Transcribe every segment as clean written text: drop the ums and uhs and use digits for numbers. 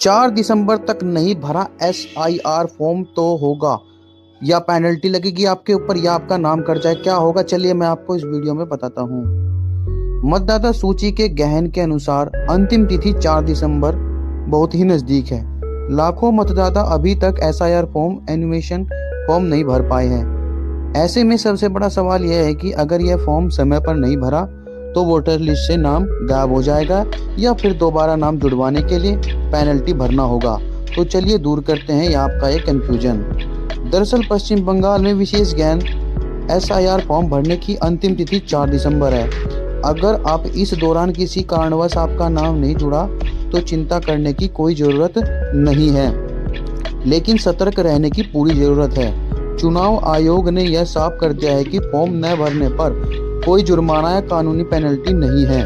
4 दिसंबर तक नहीं भरा SIR फॉर्म तो होगा या पेनल्टी लगेगी आपके ऊपर या आपका नाम कट जाए। क्या होगा, चलिए मैं आपको इस वीडियो में बताता हूँ। मतदाता सूची के गहन के अनुसार अंतिम तिथि 4 दिसंबर बहुत ही नजदीक है। लाखों मतदाता अभी तक SIR फॉर्म एनुमेशन फॉर्म नहीं भर पाए हैं। ऐसे में सबसे बड़ा सवाल यह है कि अगर यह फॉर्म समय पर नहीं भरा तो वोटर लिस्ट से नाम गायब हो जाएगा या फिर दोबारा नाम जुड़वाने के लिए पेनल्टी भरना होगा। तो चलिए दूर करते हैं आपका ये कंफ्यूजन। दरअसल पश्चिम बंगाल में विशेष गहन SIR फॉर्म भरने की अंतिम तिथि 4 दिसंबर है। अगर आप इस दौरान किसी कारणवश आपका नाम नहीं जुड़ा तो चिंता करने की कोई ज़रूरत नहीं है, लेकिन सतर्क रहने की पूरी ज़रूरत है। चुनाव आयोग ने यह साफ कर दिया है कि फॉर्म न भरने पर कोई जुर्माना या कानूनी पेनल्टी नहीं है।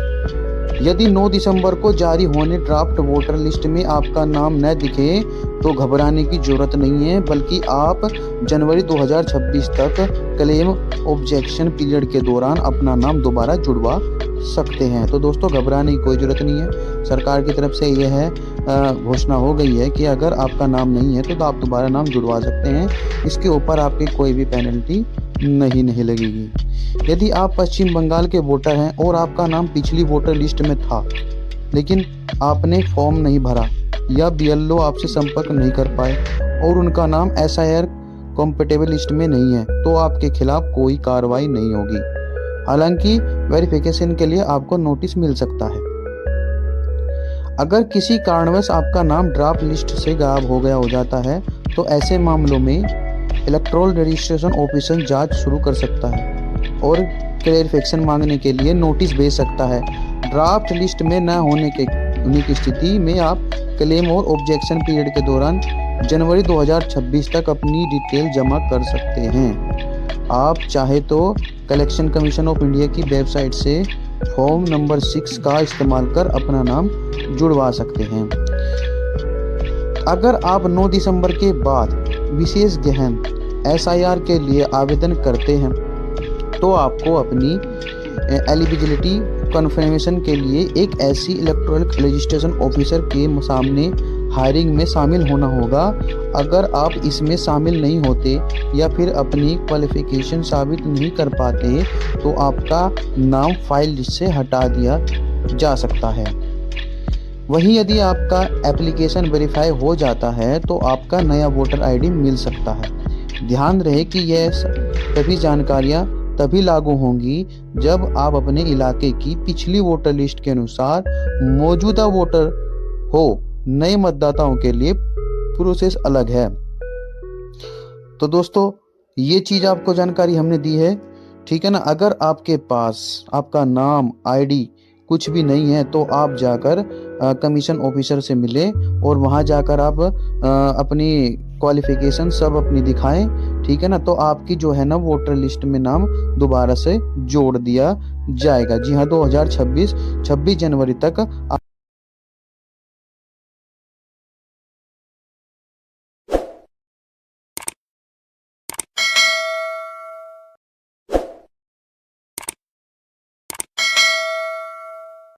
यदि 9 दिसंबर को जारी होने ड्राफ्ट वोटर लिस्ट में आपका नाम न दिखे तो घबराने की जरूरत नहीं है, बल्कि आप जनवरी 2026 तक क्लेम ऑब्जेक्शन पीरियड के दौरान अपना नाम दोबारा जुड़वा सकते हैं। तो दोस्तों घबराने की कोई ज़रूरत नहीं है। सरकार की तरफ से यह है घोषणा हो गई है कि अगर आपका नाम नहीं है तो आप दोबारा नाम जुड़वा सकते हैं। इसके ऊपर आपकी कोई भी पेनल्टी नहीं लगेगी। यदि आप पश्चिम बंगाल के वोटर हैं और आपका नाम पिछली वोटर लिस्ट में था लेकिन आपने फॉर्म नहीं भरा या BLO आपसे संपर्क नहीं कर पाए और उनका नाम SIR कॉम्पेटेबल लिस्ट में नहीं है तो आपके खिलाफ कोई कार्रवाई नहीं होगी। हालांकि वेरिफिकेशन के लिए आपको नोटिस मिल सकता है। अगर किसी कारणवश आपका नाम ड्राफ्ट लिस्ट से गायब हो जाता है तो ऐसे मामलों में इलेक्टोरल रजिस्ट्रेशन ऑफिसर जांच शुरू कर सकता है और क्लेरिफिकेशन मांगने के लिए नोटिस भेज सकता है। ड्राफ्ट लिस्ट में न होने की स्थिति में आप क्लेम और ऑब्जेक्शन पीरियड के दौरान जनवरी 2026 तक अपनी डिटेल जमा कर सकते हैं। आप चाहे तो कलेक्शन कमीशन ऑफ इंडिया की वेबसाइट से फॉर्म नंबर 6 का इस्तेमाल कर अपना नाम जुड़वा सकते हैं। अगर आप 9 दिसंबर के बाद विशेष गहन SIR के लिए आवेदन करते हैं तो आपको अपनी एलिजिबिलिटी कन्फर्मेशन के लिए एक ऐसी इलेक्टोरल रजिस्ट्रेशन ऑफिसर के सामने हायरिंग में शामिल होना होगा। अगर आप इसमें शामिल नहीं होते या फिर अपनी क्वालिफिकेशन साबित नहीं कर पाते तो आपका नाम फाइल लिस्ट से हटा दिया जा सकता है। वहीं यदि आपका एप्लीकेशन वेरीफाई हो जाता है तो आपका नया वोटर ID मिल सकता है। ध्यान रहे कि यह सभी जानकारियां तभी लागू होंगी जब आप अपने इलाके की पिछली वोटर लिस्ट के अनुसार मौजूदा वोटर हो। नए मतदाताओं के लिए प्रोसेस अलग है। तो दोस्तों ये चीज आपको जानकारी हमने दी है, ठीक है ना। अगर आपके पास आपका नाम ID कुछ भी नहीं है तो आप जाकर कमीशन ऑफिसर से मिले और वहां जाकर आप अपनी क्वालिफिकेशन सब अपनी दिखाएं, ठीक है ना। तो आपकी जो है ना वोटर लिस्ट में नाम दोबारा से जोड़ दिया जाएगा। जी हाँ, 2026 26 जनवरी तक